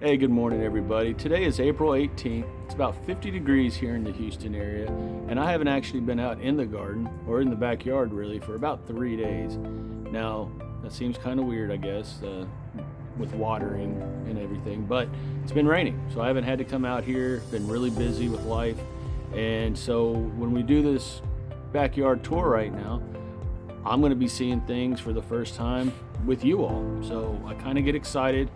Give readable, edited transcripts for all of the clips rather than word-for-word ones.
Hey, good morning everybody. Today is April 18th. It's about 50 degrees here in the Houston area, and I haven't actually been out in the garden, or in the backyard really, for about 3 days. Now, that seems kind of weird, I guess, with watering and everything, but it's been raining, so I haven't had to come out here. Been really busy with life, and so when we do this backyard tour right now, I'm going to be seeing things for the first time with you all. So I kind of get excited.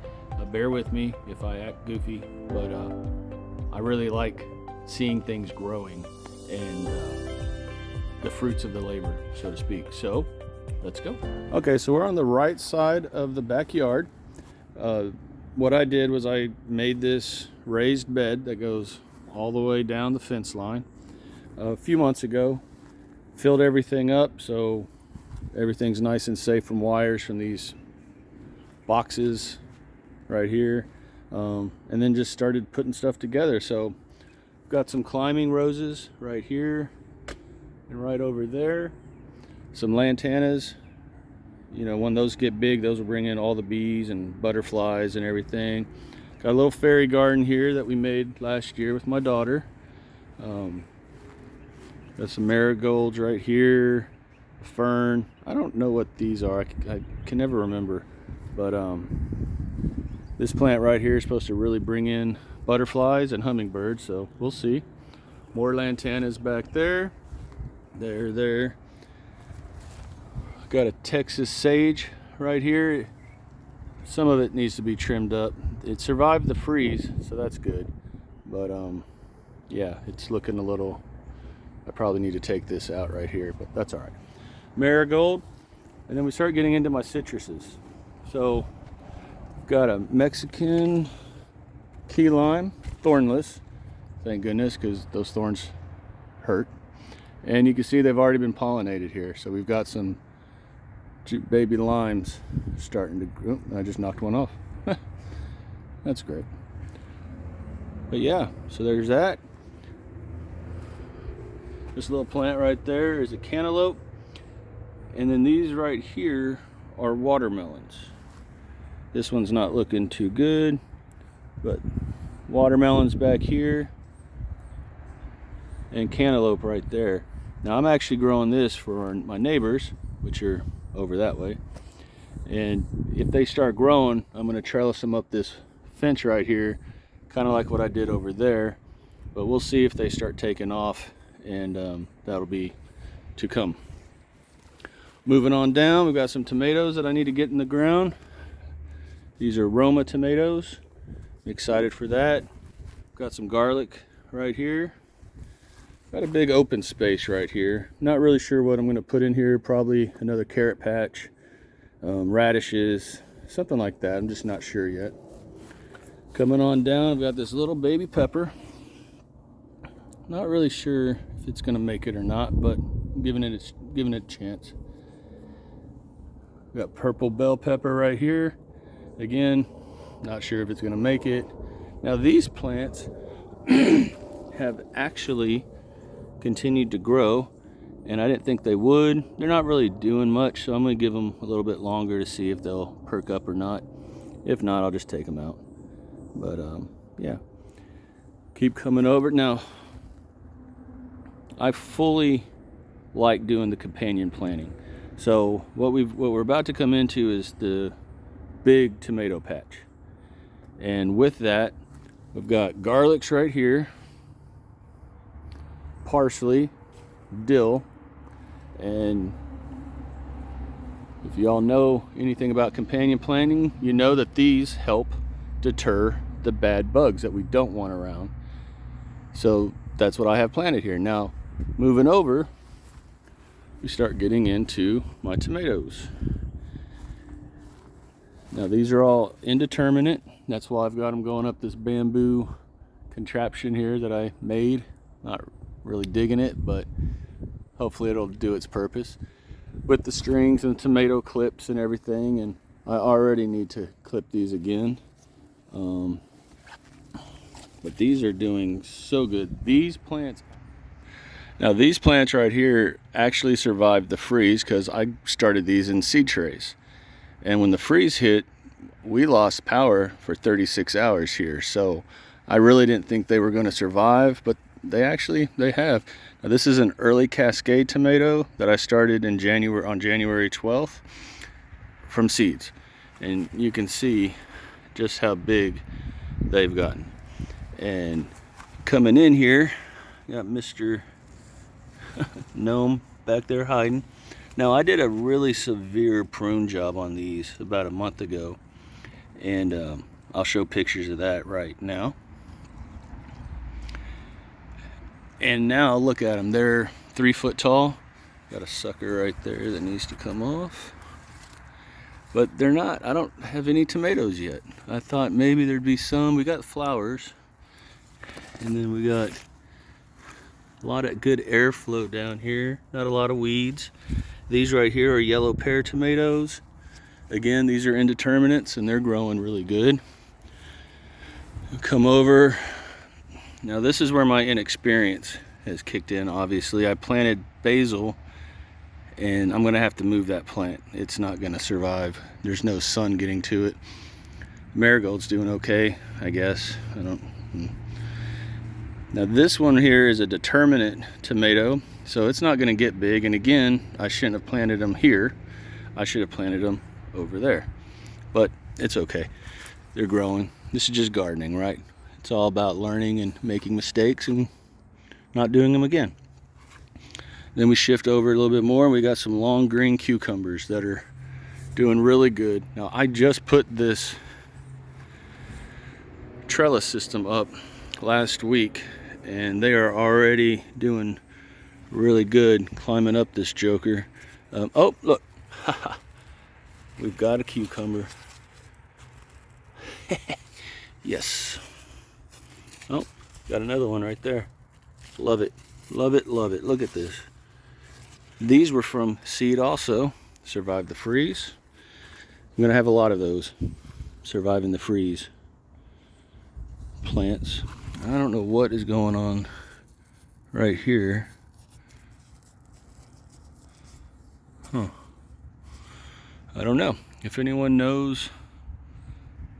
Bear with me if I act goofy, but I really like seeing things growing and the fruits of the labor, so to speak. So let's go. Okay, so we're on the right side of the backyard. What I did was I made this raised bed that goes all the way down the fence line a few months ago. Filled everything up so everything's nice and safe from wires from these boxes right here, and then just started putting stuff together. So got some climbing roses right here and right over there, some lantanas. You know, when those get big, those will bring in all the bees and butterflies and everything. Got a little fairy garden here that we made last year with my daughter. Got some marigolds right here, a fern. I don't know what these are. I can never remember, but this plant right here is supposed to really bring in butterflies and hummingbirds, so we'll see. More lantanas back there. There. Got a Texas sage right here. Some of it needs to be trimmed up. It survived the freeze, so that's good. But yeah, it's looking a little, I probably need to take this out right here, but that's all right. Marigold, and then we start getting into my citruses. So got a Mexican key lime, thornless, thank goodness, because those thorns hurt. And you can see they've already been pollinated here. So we've got some baby limes starting to grow. I just knocked one off. That's great. But yeah, so there's that. This little plant right there is a cantaloupe. And then these right here are watermelons. This one's not looking too good, but watermelons back here and cantaloupe right there. Now I'm actually growing this for my neighbors, which are over that way. And if they start growing, I'm going to trellis them up this fence right here, kind of like what I did over there. But we'll see if they start taking off, and that'll be to come. Moving on down, we've got some tomatoes that I need to get in the ground. These are Roma Tomatoes. I'm excited for that. Got some garlic right here. Got a big open space right here. Not really sure what I'm going to put in here. Probably another carrot patch, radishes, something like that. I'm just not sure yet. Coming on down, I've got this little baby pepper. Not really sure if it's going to make it or not, but I'm giving it a chance. Got purple bell pepper right here. Again, not sure if it's going to make it. Now these plants have actually continued to grow, and I didn't think they would. They're not really doing much, so I'm going to give them a little bit longer to see if they'll perk up or not. If not, I'll just take them out. But yeah, keep coming over. Now, I fully like doing the companion planting. So what we're about to come into is the big tomato patch, and with that we've got garlics right here, parsley, dill, and if y'all know anything about companion planting, you know that these help deter the bad bugs that we don't want around. So that's what I have planted here. Now moving over, we start getting into my tomatoes. Now these are all indeterminate. That's why I've got them going up this bamboo contraption here that I made. Not really digging it, but hopefully it'll do its purpose. With the strings and the tomato clips and everything, and I already need to clip these again. But these are doing so good. These plants right here actually survived the freeze because I started these in seed trays. And when the freeze hit, we lost power for 36 hours here, so I really didn't think they were going to survive, but they have. Now, this is an early Cascade tomato that I started in on January 12th from seeds, and you can see just how big they've gotten. And coming in here, got Mr. Gnome back there hiding. Now, I did a really severe prune job on these about a month ago, and I'll show pictures of that right now. And now look at them, they're 3 foot tall. Got a sucker right there that needs to come off, but they're not. I don't have any tomatoes yet. I thought maybe there'd be some. We got flowers, and then we got a lot of good airflow down here, not a lot of weeds. These right here are yellow pear tomatoes. Again, these are indeterminates and they're growing really good. Come over. Now this is where my inexperience has kicked in. Obviously, I planted basil and I'm gonna have to move that plant. It's not gonna survive. There's no sun getting to it. Marigold's doing okay, I guess. Now this one here is a determinate tomato, so it's not gonna get big. And again, I shouldn't have planted them here. I should have planted them over there, but it's okay. They're growing. This is just gardening, right? It's all about learning and making mistakes and not doing them again. Then we shift over a little bit more and we got some long green cucumbers that are doing really good. Now I just put this trellis system up last week and they are already doing really good climbing up this joker. Oh, look. We've got a cucumber. Yes. Oh, got another one right there. Love it, love it, love it. Look at this. These were from seed also. Survived the freeze. I'm gonna have a lot of those surviving the freeze plants. I don't know what is going on right here. Huh. I don't know. If anyone knows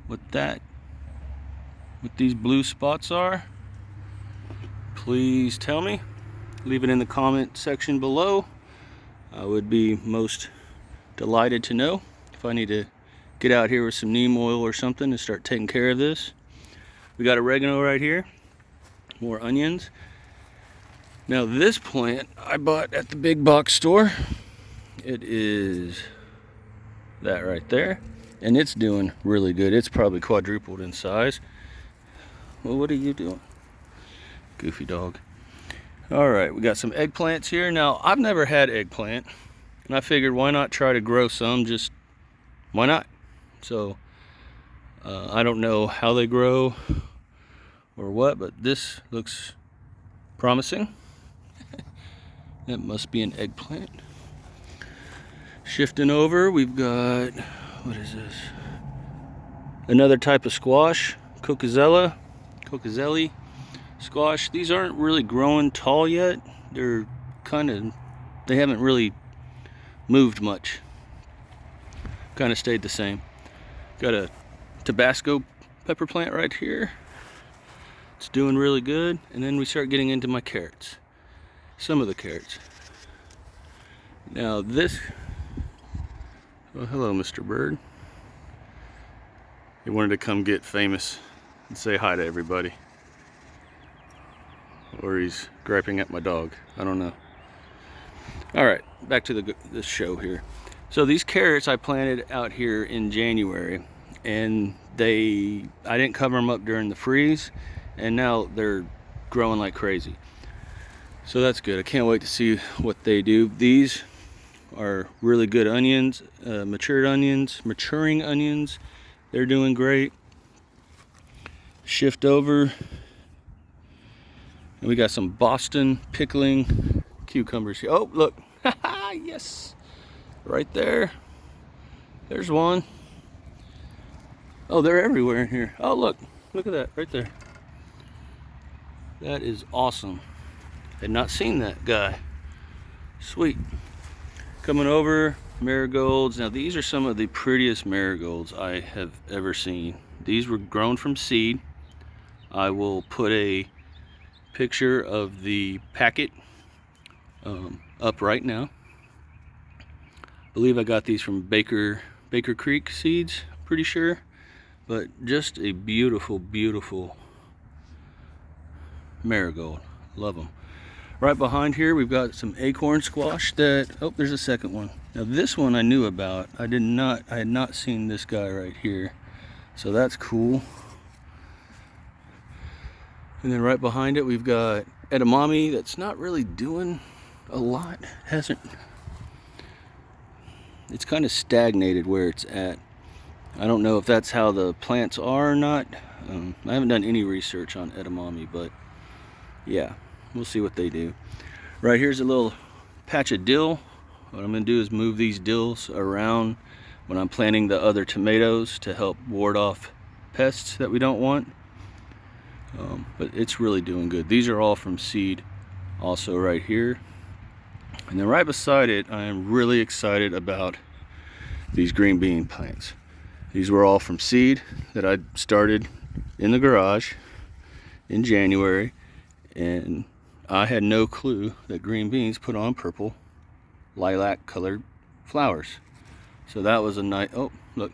what these blue spots are, please tell me. Leave it in the comment section below. I would be most delighted to know if I need to get out here with some neem oil or something and start taking care of this. We got oregano right here, more onions. Now this plant I bought at the big box store. It is that right there, and it's doing really good. It's probably quadrupled in size. Well, what are you doing, goofy dog? All right, we got some eggplants here. Now I've never had eggplant, and I figured why not try to grow some, just why not? So I don't know how they grow or what, but this looks promising. That must be an eggplant. Shifting over, we've got, what is this? Another type of squash, Cocazelli squash. These aren't really growing tall yet. They're they haven't really moved much. Kind of stayed the same. Got a Tabasco pepper plant right here. It's doing really good. And then we start getting into my carrots. Some of the carrots. Now this, oh, hello, Mr. Bird. He wanted to come get famous and say hi to everybody. Or he's griping at my dog. I don't know. All right, back to the show here. So these carrots I planted out here in January, and I didn't cover them up during the freeze, and now they're growing like crazy. So that's good. I can't wait to see what they do. These are really good onions, maturing onions. They're doing great. Shift over, and we got some Boston pickling cucumbers here. Oh, look. Yes. Right there. There's one. Oh, they're everywhere in here. Oh, look. Look at that right there. That is awesome. Had not seen that guy. Sweet. Coming over, Marigolds. Now these are some of the prettiest marigolds I have ever seen. These were grown from seed. I will put a picture of the packet up right now. I believe I got these from Baker Creek Seeds, pretty sure. But just a beautiful, beautiful marigold. Love them. Right behind here we've got some Acorn Squash that, oh, there's a second one. Now this one I knew about. I had not seen this guy right here. So that's cool. And then right behind it we've got Edamame that's not really doing a lot. It's kind of stagnated where it's at. I don't know if that's how the plants are or not. I haven't done any research on edamame, but yeah, we'll see what they do. Right here's a little patch of dill. What I'm going to do is move these dills around when I'm planting the other tomatoes to help ward off pests that we don't want. But it's really doing good. These are all from seed also right here. And then right beside it, I am really excited about these green bean plants. These were all from seed that I started in the garage in January, and I had no clue that green beans put on purple lilac colored flowers. So that was a nice, oh look,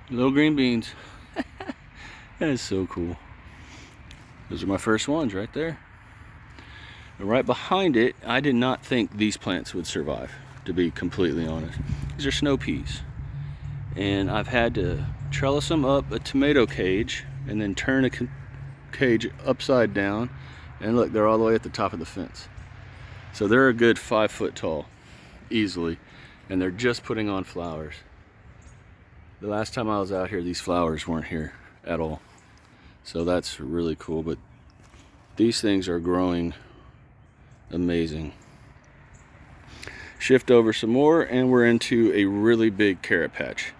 little green beans. That is so cool. Those are my first ones right there. And right behind it, I did not think these plants would survive, to be completely honest. These are snow peas. And I've had to trellis them up a tomato cage and then turn a cage upside down, and look, they're all the way at the top of the fence. So they're a good 5 foot tall easily, and they're just putting on flowers. The last time I was out here, these flowers weren't here at all, so that's really cool. But these things are growing amazing. Shift over some more and we're into a really big carrot patch.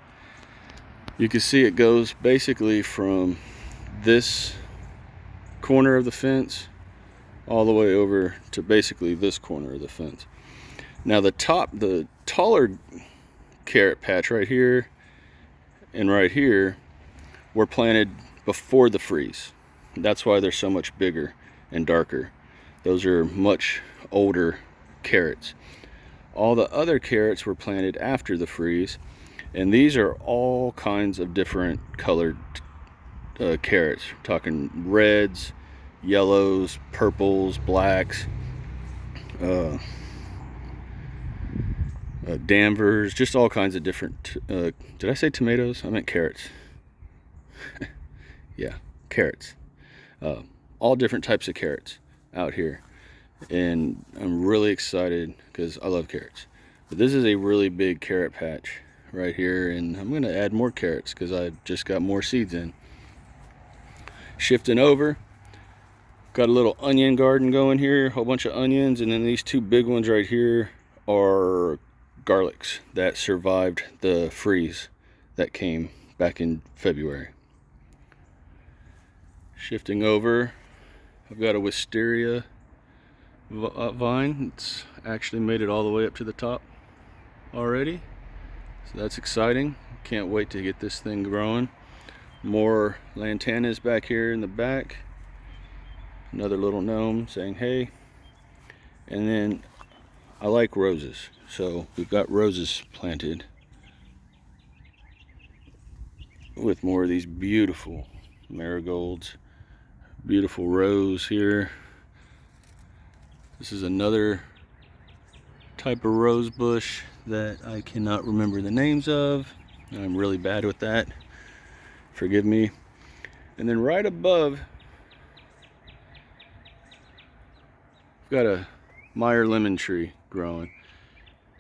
You can see it goes basically from this corner of the fence all the way over to basically this corner of the fence. Now the taller carrot patch right here and right here were planted before the freeze. That's why they're so much bigger and darker. Those are much older carrots. All the other carrots were planted after the freeze, and these are all kinds of different colored carrots. We're talking reds, yellows, purples, blacks, Danvers, just all kinds of different, did I say tomatoes? I meant carrots. Yeah, carrots. All different types of carrots out here. And I'm really excited because I love carrots. But this is a really big carrot patch right here, and I'm going to add more carrots because I just got more seeds in. Shifting over, got a little onion garden going here, a whole bunch of onions, and then these two big ones right here are garlics that survived the freeze that came back in February. Shifting over, I've got a Wisteria Vine. It's actually made it all the way up to the top already, so that's exciting. Can't wait to get this thing growing. More lantanas back here in the back. Another little gnome saying hey. And then I like roses, so we've got roses planted with more of these beautiful marigolds. Beautiful rose here. This is another type of rose bush that I cannot remember the names of. I'm really bad with that. Forgive me. And then right above, I've got a Meyer lemon tree growing.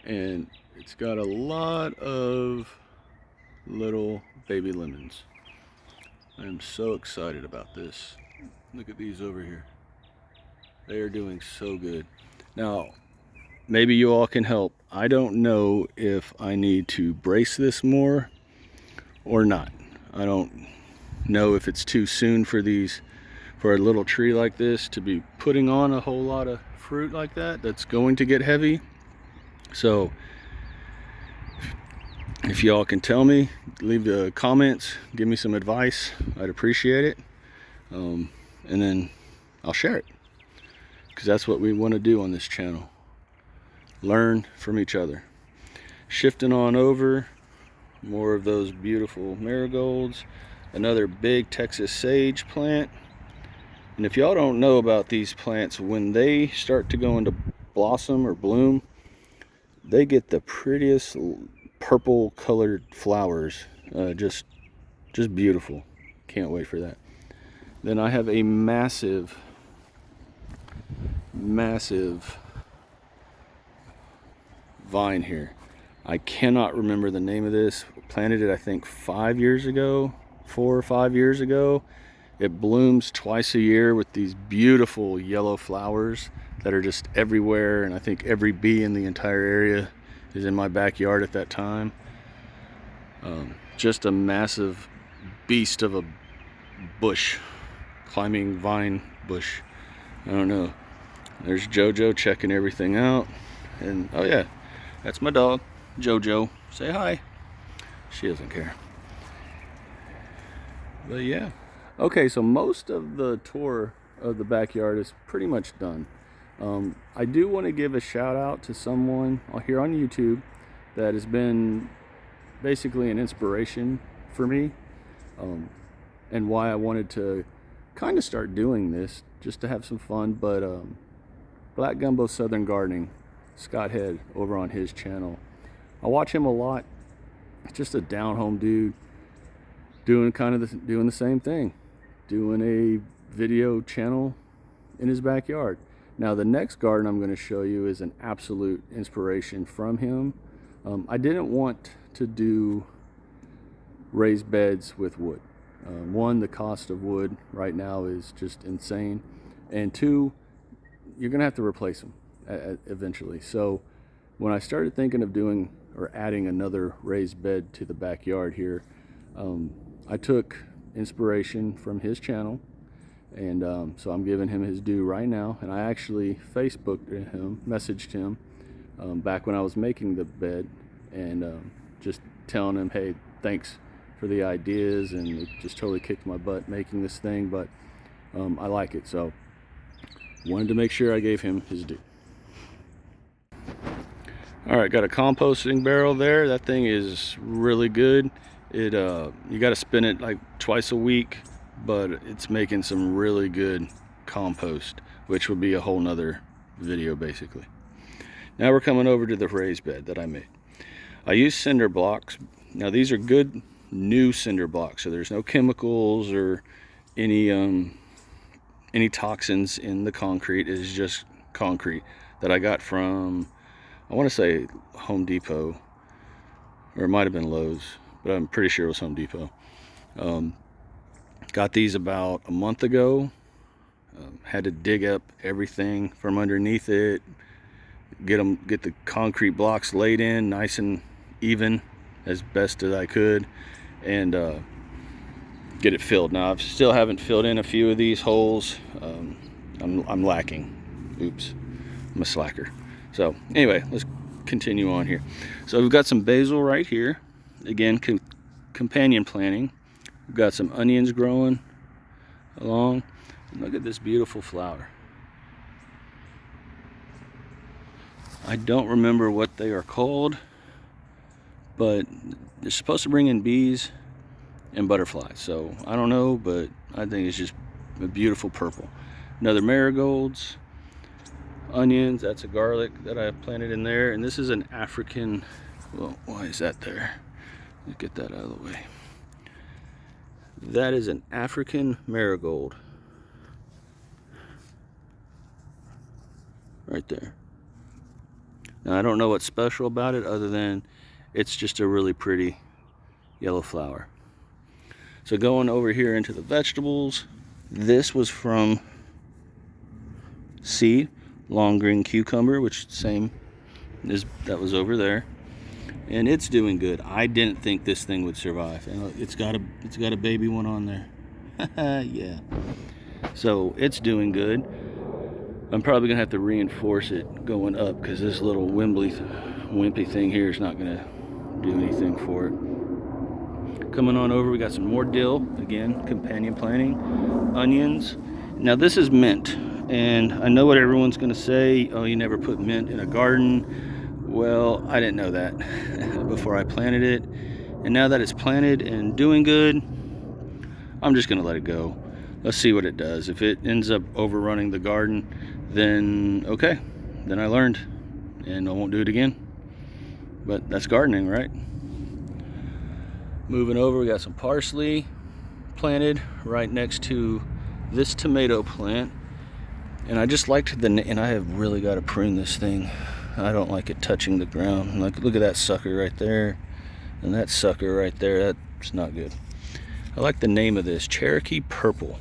And it's got a lot of little baby lemons. I'm so excited about this. Look at these over here. They are doing so good. Now, maybe you all can help. I don't know if I need to brace this more or not. I don't know if it's too soon for a little tree like this to be putting on a whole lot of fruit like that. That's going to get heavy. So If y'all can tell me, leave the comments, give me some advice, I'd appreciate it. And then I'll share it, because that's what we want to do on this channel. Learn from each other. Shifting on over, more of those beautiful marigolds. Another big Texas sage plant. And if y'all don't know about these plants, when they start to go into blossom or bloom, they get the prettiest purple colored flowers. Just beautiful. Can't wait for that. Then I have a massive vine here. I cannot remember the name of this. Planted it I think 5 years ago, 4 or 5 years ago. It blooms twice a year with these beautiful yellow flowers that are just everywhere, and I think every bee in the entire area is in my backyard at that time. Just a massive beast of a bush, climbing vine bush. I don't know. There's Jojo checking everything out. And oh yeah, that's my dog, Jojo. Say hi. She doesn't care. But yeah. Okay, so most of the tour of the backyard is pretty much done. I do want to give a shout out to someone here on YouTube that has been basically an inspiration for me, and why I wanted to kind of start doing this just to have some fun. But Black Gumbo Southern Gardening, Scott Head, over on his channel, I watch him a lot. Just a down home dude doing doing the same thing, doing a video channel in his backyard. Now the next garden I'm going to show you is an absolute inspiration from him. I didn't want to do raised beds with wood. One, the cost of wood right now is just insane, and two, you're going to have to replace them eventually. So when I started thinking of doing or adding another raised bed to the backyard here, I took inspiration from his channel, and so I'm giving him his due right now. And I actually messaged him back when I was making the bed, and just telling him, hey, thanks for the ideas, and it just totally kicked my butt making this thing, but I like it, so wanted to make sure I gave him his due. All right, got a composting barrel there. That thing is really good. It you got to spin it like twice a week, but it's making some really good compost, which will be a whole nother video basically. Now we're coming over to the raised bed that I made. I use cinder blocks. Now these are good new cinder blocks, so there's no chemicals or any toxins in the concrete. It is just concrete that I got from, I want to say Home Depot, or it might have been Lowe's, but I'm pretty sure it was Home Depot. Got these about a month ago. Had to dig up everything from underneath it, get the concrete blocks laid in nice and even as best as I could, and get it filled. Now I still haven't filled in a few of these holes. I'm lacking. Oops, I'm a slacker. So anyway, let's continue on here. So we've got some basil right here. Again, companion planting. We've got some onions growing along. And look at this beautiful flower. I don't remember what they are called, but they're supposed to bring in bees and butterflies. So I don't know, but I think it's just a beautiful purple. Another marigolds, onions. That's a garlic that I planted in there. And this is an African, well, why is that there? Let's get that out of the way. That is an African marigold. Right there. Now I don't know what's special about it other than it's just a really pretty yellow flower. So going over here into the vegetables, this was from seed, long green cucumber, which same as that was over there, and it's doing good. I didn't think this thing would survive. And it's got a baby one on there. Yeah. So it's doing good. I'm probably gonna have to reinforce it going up because this little wimpy thing here is not gonna do anything for it. Coming on over, we got some more dill, again, companion planting, onions. Now this is mint, and I know what everyone's gonna say, oh, you never put mint in a garden. Well, I didn't know that before I planted it, and now that it's planted and doing good, I'm just gonna let it go. Let's see what it does. If it ends up overrunning the garden, then okay, then I learned and I won't do it again. But that's gardening, right? Moving over, we got some parsley planted right next to this tomato plant. And I just liked and I have really got to prune this thing. I don't like it touching the ground. Like, look at that sucker right there. And that sucker right there, that's not good. I like the name of this, Cherokee Purple.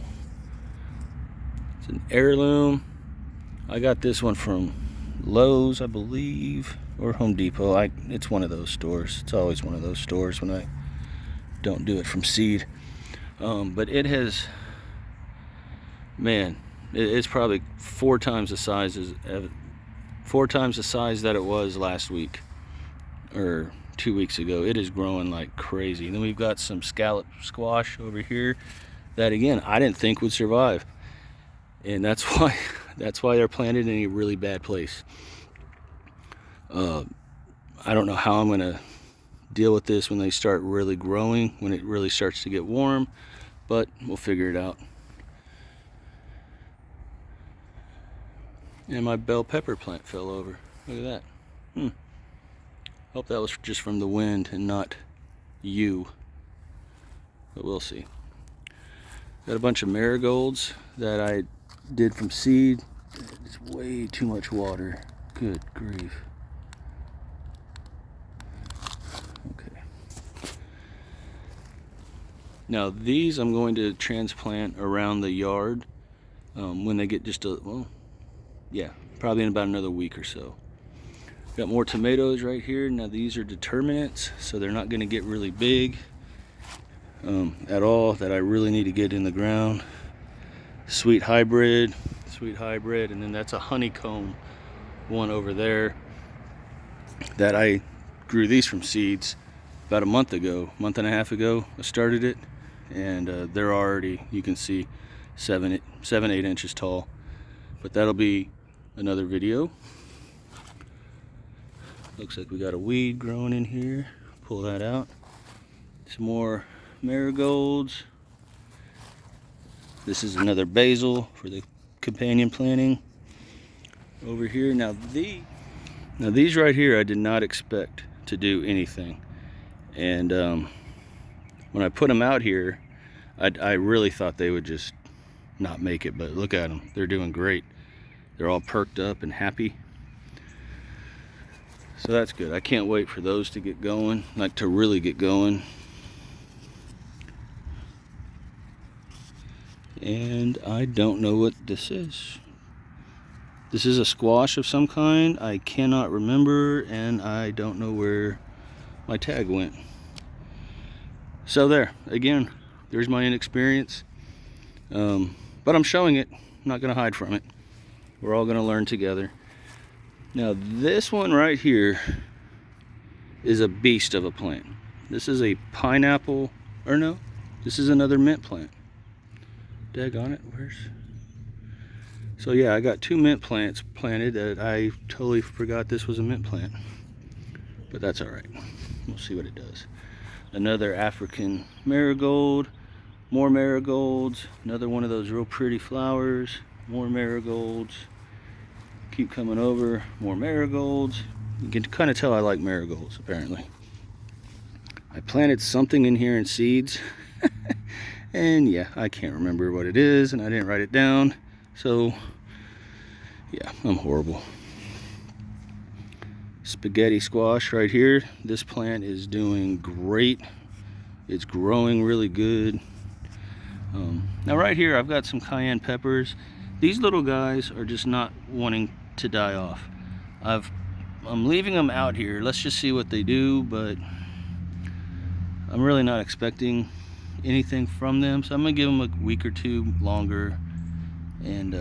It's an heirloom. I got this one from Lowe's, I believe, or Home Depot. It's one of those stores. It's always one of those stores when I don't do it from seed. But it has, man, it's probably four times the size that it was last week or 2 weeks ago. It is growing like crazy. And then we've got some Scallop Squash over here that, again, I didn't think would survive. And that's why they're planted in a really bad place. I don't know how I'm gonna deal with this when they start really growing, when it really starts to get warm, but we'll figure it out. And my bell pepper plant fell over. Look at that. Hope that was just from the wind and not you, but we'll see. Got a bunch of marigolds that I did from seed. It's way too much water. Good grief. Okay. Now these I'm going to transplant around the yard when they get just probably in about another week or so. Got more tomatoes right here. Now these are determinates, so they're not going to get really big at all, that I really need to get in the ground. Sweet hybrid, and then that's a honeycomb one over there that I grew these from seeds about a month and a half ago. I started it, and they're already, you can see, 7-8 inches tall. But that'll be another video. Looks like we got a weed growing in here. Pull that out. Some more marigolds. This is another basil for the companion planting over here. Now these right here, I did not expect to do anything. And when I put them out here, I really thought they would just not make it. But look at them. They're doing great. They're all perked up and happy. So that's good. I can't wait for those to get going, like to really get going. And I don't know what this is. This is a squash of some kind. I cannot remember, and I don't know where my tag went. So there, again, there's my inexperience. But I'm showing it. I'm not going to hide from it. We're all going to learn together. Now this one right here is a beast of a plant. This is a pineapple, or no, this is another mint plant. Daggone it, so yeah, I got 2 mint plants planted that I totally forgot this was a mint plant. But that's alright. We'll see what it does. Another African marigold, more marigolds, another one of those real pretty flowers, more marigolds. Keep coming over, more marigolds. You can kind of tell I like marigolds, apparently. I planted something in here in seeds. And yeah, I can't remember what it is, and I didn't write it down. So yeah, I'm horrible. Spaghetti squash right here. This plant is doing great. It's growing really good. Now right here I've got some cayenne peppers. These little guys are just not wanting to die off. I'm leaving them out here. Let's just see what they do, but I'm really not expecting anything from them, so I'm gonna give them a week or two longer and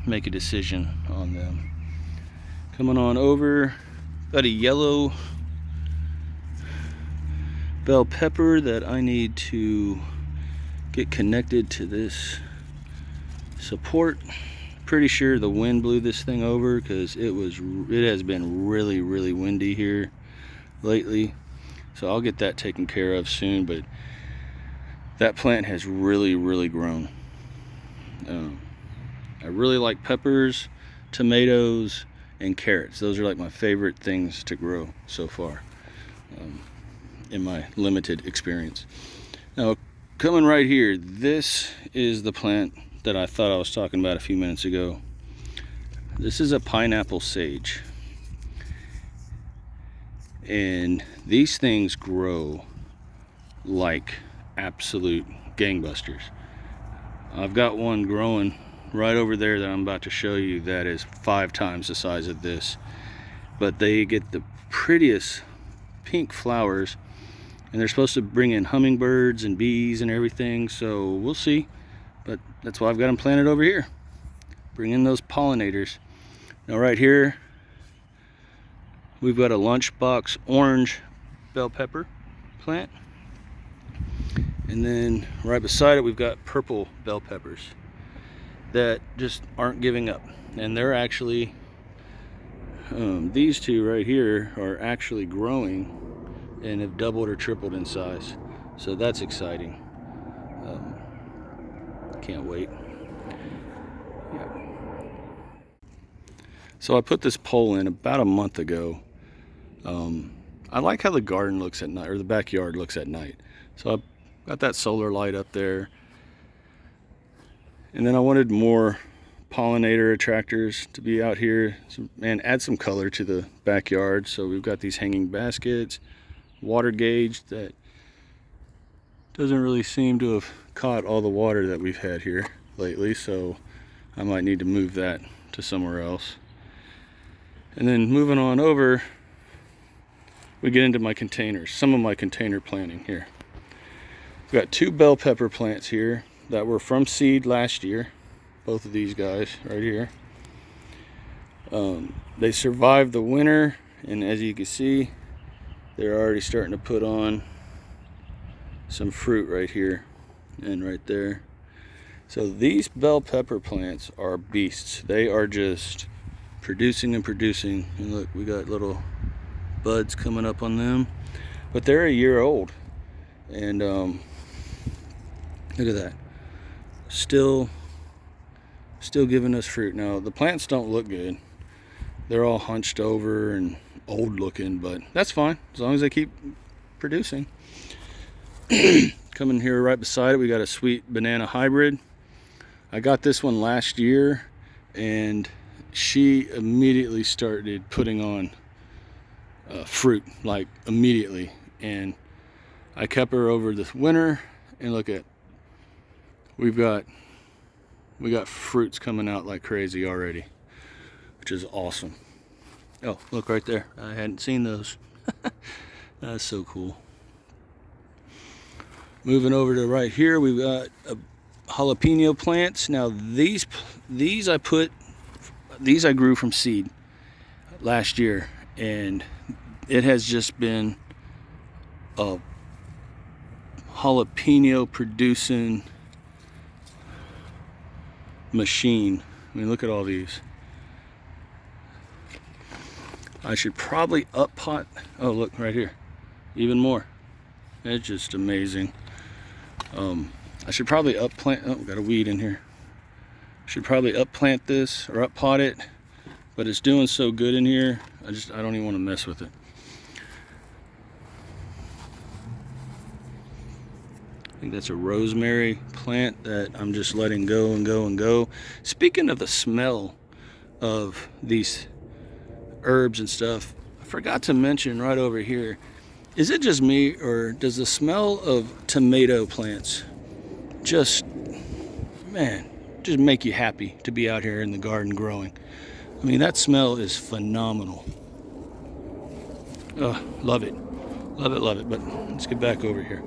make a decision on them. Coming on over, got a yellow bell pepper that I need to get connected to this support. Pretty sure the wind blew this thing over because it has been really windy here lately. So I'll get that taken care of soon, but that plant has really grown. I really like peppers, tomatoes, and carrots. Those are like my favorite things to grow so far in my limited experience. Now, coming right here, this is the plant that I thought I was talking about a few minutes ago. This is a pineapple sage. And these things grow like absolute gangbusters. I've got one growing right over there that I'm about to show you that is 5 times the size of this. But they get the prettiest pink flowers, and they're supposed to bring in hummingbirds and bees and everything, so we'll see. But that's why I've got them planted over here. Bring in those pollinators. Now right here, we've got a lunchbox orange bell pepper plant. And then right beside it, we've got purple bell peppers that just aren't giving up. And they're actually, these two right here are actually growing and have doubled or tripled in size. So that's exciting. Can't wait. Yeah. So I put this pole in about a month ago. I like how the garden looks at night, or the backyard looks at night. So I got that solar light up there. And then I wanted more pollinator attractors to be out here and add some color to the backyard. So we've got these hanging baskets, water gauge that doesn't really seem to have caught all the water that we've had here lately. So I might need to move that to somewhere else. And then moving on over, we get into my containers, some of my container planting here. We've got 2 bell pepper plants here that were from seed last year. Both of these guys right here. They survived the winter, and as you can see, they're already starting to put on some fruit right here and right there. So these bell pepper plants are beasts. They are just producing and producing. And look, we got little buds coming up on them, but they're a year old. And look at that, still giving us fruit. Now the plants don't look good, they're all hunched over and old looking, but that's fine as long as they keep producing. Coming here right beside it, we got a sweet banana hybrid. I got this one last year, and she immediately started putting on fruit, like immediately. And I kept her over this winter, and look at, we got fruits coming out like crazy already, which is awesome. Oh, look right there, I hadn't seen those. That's so cool. Moving over to right here, we've got jalapeno plants. Now these I grew from seed last year, and it has just been a jalapeno producing machine. I mean, look at all these. I should probably up pot. Oh, look right here, even more. It's just amazing. I should probably up plant. Oh, got a weed in here. Should probably up plant this or up pot it, but it's doing so good in here. I don't even want to mess with it. I think that's a rosemary plant that I'm just letting go and go and go. Speaking of the smell of these herbs and stuff, I forgot to mention right over here, is it just me, or does the smell of tomato plants just make you happy to be out here in the garden growing? I mean, that smell is phenomenal. Oh, love it. Love it, love it. But let's get back over here.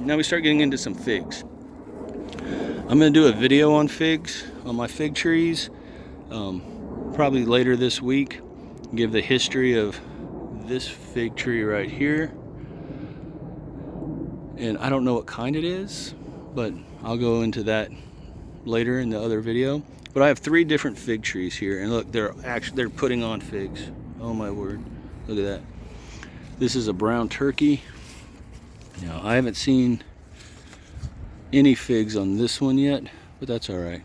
Now we start getting into some figs. I'm going to do a video on figs, on my fig trees, probably later this week. Give the history of this fig tree right here. And I don't know what kind it is, but I'll go into that later in the other video. But I have 3 different fig trees here, and look, they're putting on figs. Oh my word, look at that. This is a brown turkey. Now, I haven't seen any figs on this one yet, but that's all right.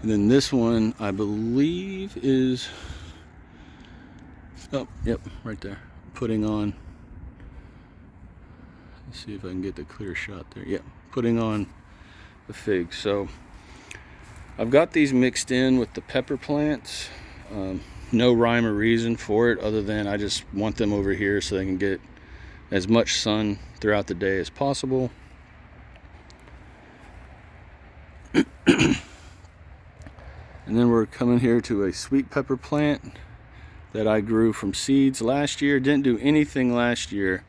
And then this one, I believe is, oh, yep, right there, putting on, let's see if I can get the clear shot there. Yep, putting on the figs. So I've got these mixed in with the pepper plants. No rhyme or reason for it other than I just want them over here so they can get as much sun throughout the day as possible. And then we're coming here to a sweet pepper plant that I grew from seeds last year. Didn't do anything last year,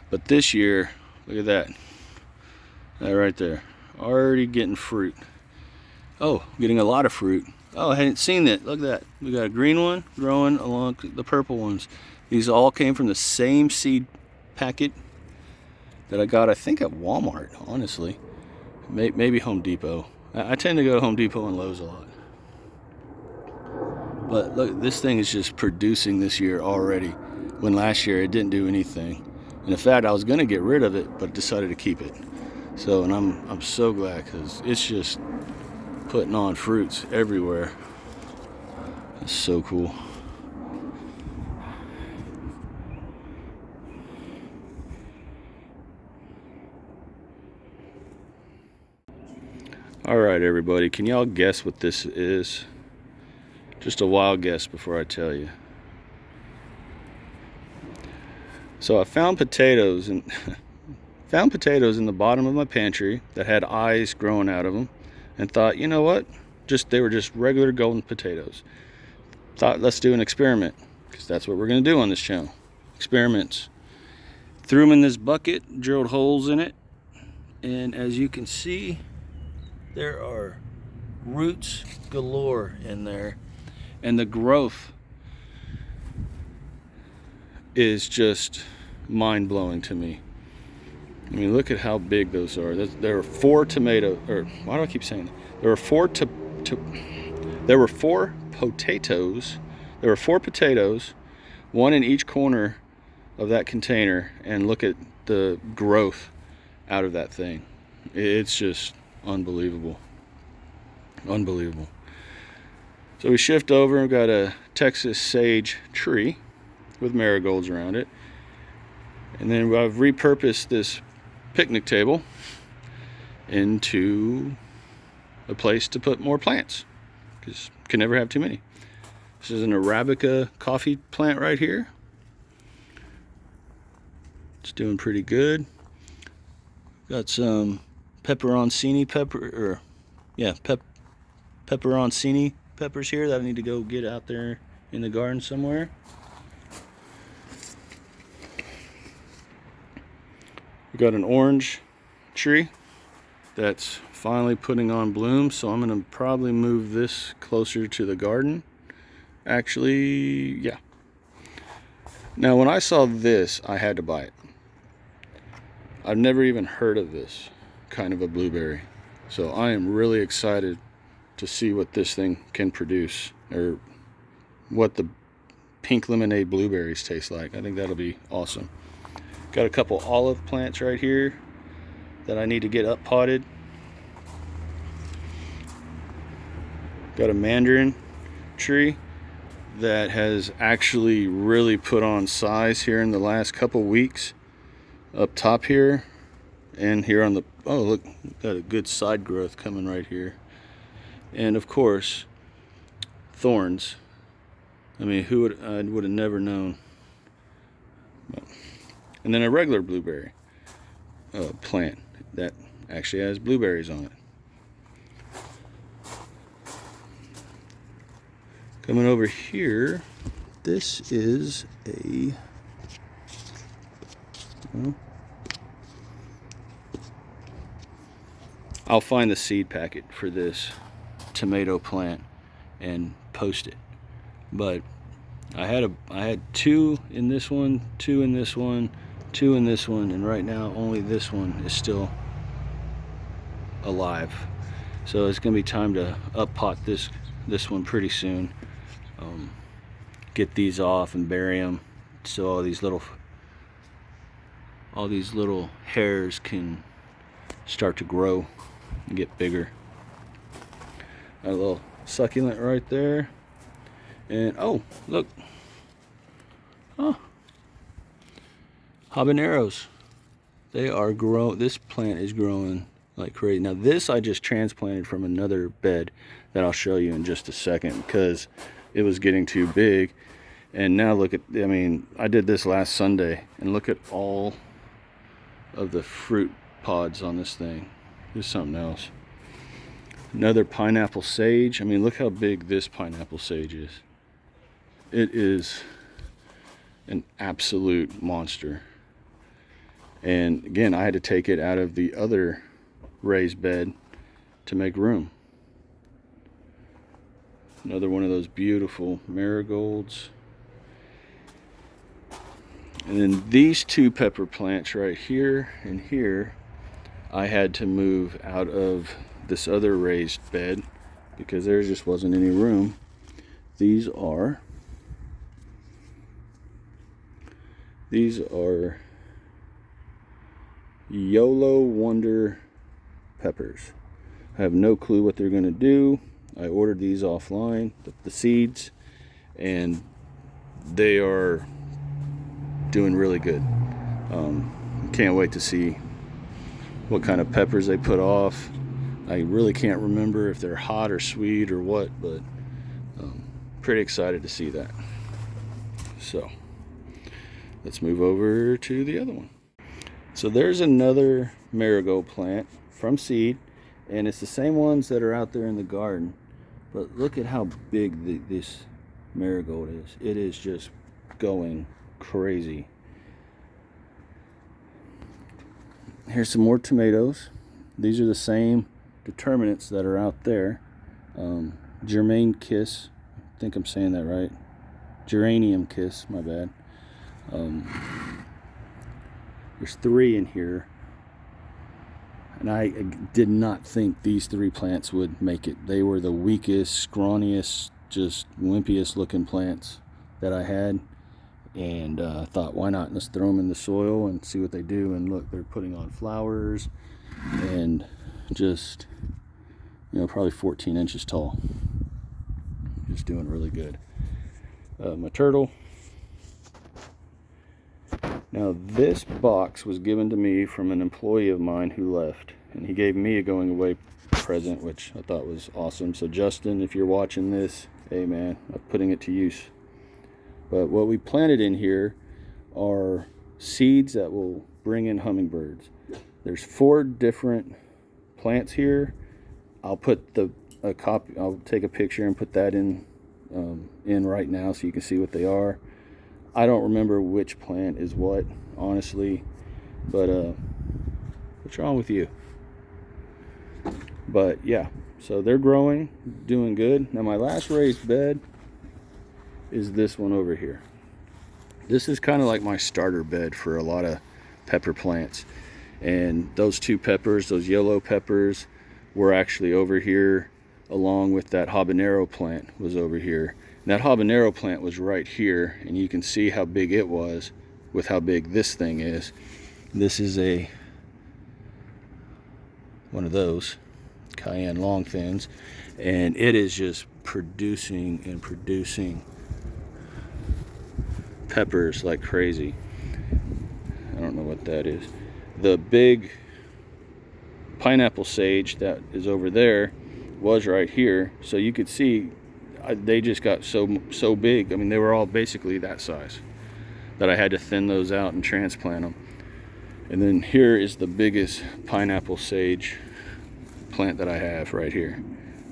but this year, look at that. That right there. Already getting fruit. Oh, getting a lot of fruit. Oh, I hadn't seen that. Look at that. We got a green one growing along the purple ones. These all came from the same seed packet that I got, I think, at Walmart, honestly. Maybe Home Depot. I tend to go to Home Depot and Lowe's a lot. But look, this thing is just producing this year already, when last year it didn't do anything. And in fact, I was going to get rid of it, but decided to keep it. So, and I'm so glad, because it's just putting on fruits everywhere. That's so cool. All right, everybody, can y'all guess what this is? Just a wild guess before I tell you. So I found potatoes in the bottom of my pantry that had eyes growing out of them, and thought, you know what? They were just regular golden potatoes. Thought, let's do an experiment, because that's what we're going to do on this channel. Experiments. Threw them in this bucket, drilled holes in it, and as you can see, there are roots galore in there, and the growth is just mind-blowing to me. I mean, look at how big those are. There are 4 tomatoes, or why do I keep saying that? There were 4 potatoes. There were 4 potatoes, 1 in each corner of that container, and look at the growth out of that thing. It's just unbelievable. Unbelievable. So we shift over, we've got a Texas sage tree with marigolds around it. And then I've repurposed this picnic table into a place to put more plants, because you can never have too many. This is an Arabica coffee plant right here. It's doing pretty good. Got some pepperoncini peppers here that I need to go get out there in the garden somewhere. We got an orange tree that's finally putting on bloom, so I'm going to probably move this closer to the garden. Actually, yeah. Now, when I saw this, I had to buy it. I've never even heard of this kind of a blueberry, so I am really excited to see what this thing can produce, or what the pink lemonade blueberries taste like. I think that'll be awesome. Got a couple olive plants right here that I need to get up potted. Got a mandarin tree that has actually really put on size here in the last couple weeks. Up top here, and here on the, oh look, got a good side growth coming right here. And of course, thorns. I mean, I would have never known. And then a regular blueberry plant that actually has blueberries on it. Coming over here, this is a, well, I'll find the seed packet for this tomato plant and post it. But I had 2 in this one, 2 in this one, 2 in this one, and right now only this one is still alive. So it's gonna be time to up pot this one pretty soon. Get these off and bury them so all these little hairs can start to grow and get bigger. Got a little succulent right there, and oh look, habaneros. They are this plant is growing like crazy. Now this I just transplanted from another bed that I'll show you in just a second because it was getting too big. And now look at, I mean, I did this last Sunday, and look at all of the fruit pods on this thing. There's something else. Another pineapple sage. I mean, look how big this pineapple sage is. It is an absolute monster. And again, I had to take it out of the other raised bed to make room. Another one of those beautiful marigolds. And then these 2 pepper plants right here and here, I had to move out of this other raised bed because there just wasn't any room. These are Yolo Wonder peppers. I have no clue what they're gonna do. I ordered these offline, the seeds, and they are doing really good. Can't wait to see what kind of peppers they put off. I really can't remember if they're hot or sweet or what, but pretty excited to see that. So let's move over to the other one. So there's another marigold plant from seed, and it's the same ones that are out there in the garden, but look at how big this marigold is. It is just going crazy. Here's some more tomatoes. These are the same determinants that are out there. Germain kiss, I think I'm saying that right. Geranium kiss, my bad. There's 3 in here, and I did not think these 3 plants would make it. They were the weakest, scrawniest, just wimpiest looking plants that I had. And I thought, why not? Let's throw them in the soil and see what they do. And look, they're putting on flowers and just, probably 14 inches tall. Just doing really good. My turtle. Now this box was given to me from an employee of mine who left, and he gave me a going away present, which I thought was awesome. So Justin, if you're watching this, hey man, I'm putting it to use. But what we planted in here are seeds that will bring in hummingbirds. There's 4 different plants here. I'll put I'll take a picture and put that in right now so you can see what they are. I don't remember which plant is what, honestly, but what's wrong with you? But yeah, so they're growing, doing good. Now my last raised bed is this one over here. This is kind of like my starter bed for a lot of pepper plants. And those 2 peppers, those yellow peppers, were actually over here along with that habanero plant was over here. And that habanero plant was right here, and you can see how big it was with how big this thing is. This is one of those Cayenne long thins, and it is just producing and producing peppers like crazy. I don't know what that is. The big pineapple sage that is over there was right here, so you could see they just got so big. I mean, they were all basically that size that I had to thin those out and transplant them. And then here is the biggest pineapple sage plant that I have right here.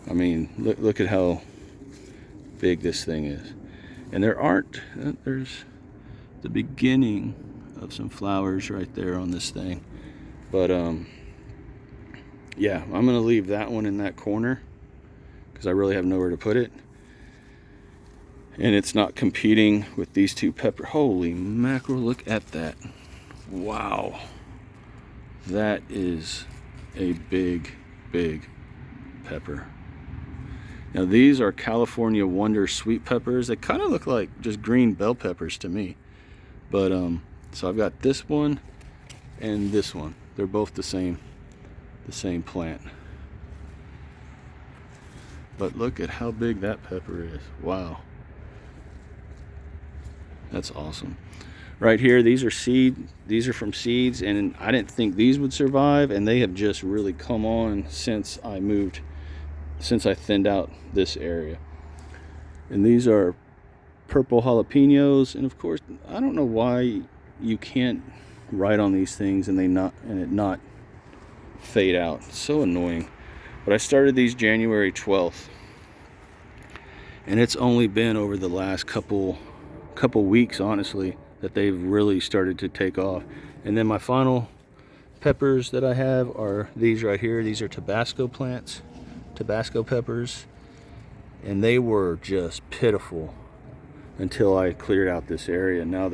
I mean, look at how big this thing is. And there's the beginning of some flowers right there on this thing. But yeah, I'm gonna leave that one in that corner because I really have nowhere to put it. And it's not competing with these 2 pepper. Holy mackerel, look at that. Wow. That is a big, big pepper. Now these are California Wonder sweet peppers. They kind of look like just green bell peppers to me. But so I've got this one and this one. They're both the same plant. But look at how big that pepper is. Wow. That's awesome. Right here, these are from seeds, and I didn't think these would survive, and they have just really come on since I thinned out this area. And these are purple jalapenos, and of course, I don't know why you can't write on these things and it not fade out. It's so annoying. But I started these January 12th, and it's only been over the last couple weeks, honestly, that they've really started to take off. And then my final peppers that I have are these right here. These are Tabasco plants, Tabasco peppers, and they were just pitiful until I cleared out this area. Now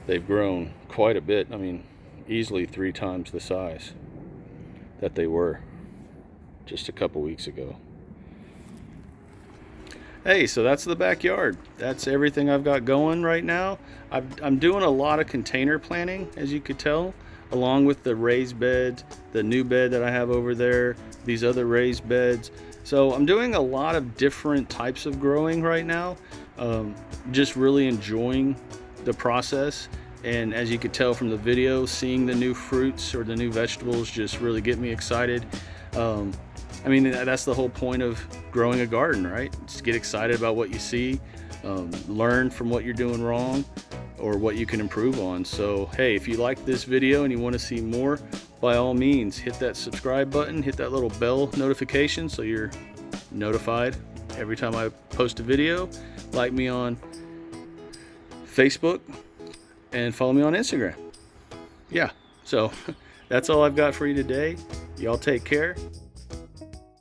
they've grown quite a bit. I mean, easily 3 times the size that they were just a couple weeks ago. Hey, so that's the backyard. That's everything I've got going right now. I'm doing a lot of container planting, as you could tell, along with the raised beds, the new bed that I have over there, these other raised beds. So I'm doing a lot of different types of growing right now. Just really enjoying the process. And as you could tell from the video, seeing the new fruits or the new vegetables just really get me excited. I mean, that's the whole point of growing a garden, right? Just get excited about what you see, learn from what you're doing wrong or what you can improve on. So, hey, if you like this video and you want to see more, by all means, hit that subscribe button, hit that little bell notification so you're notified every time I post a video. Like me on Facebook and follow me on Instagram. Yeah, so that's all I've got for you today. Y'all take care.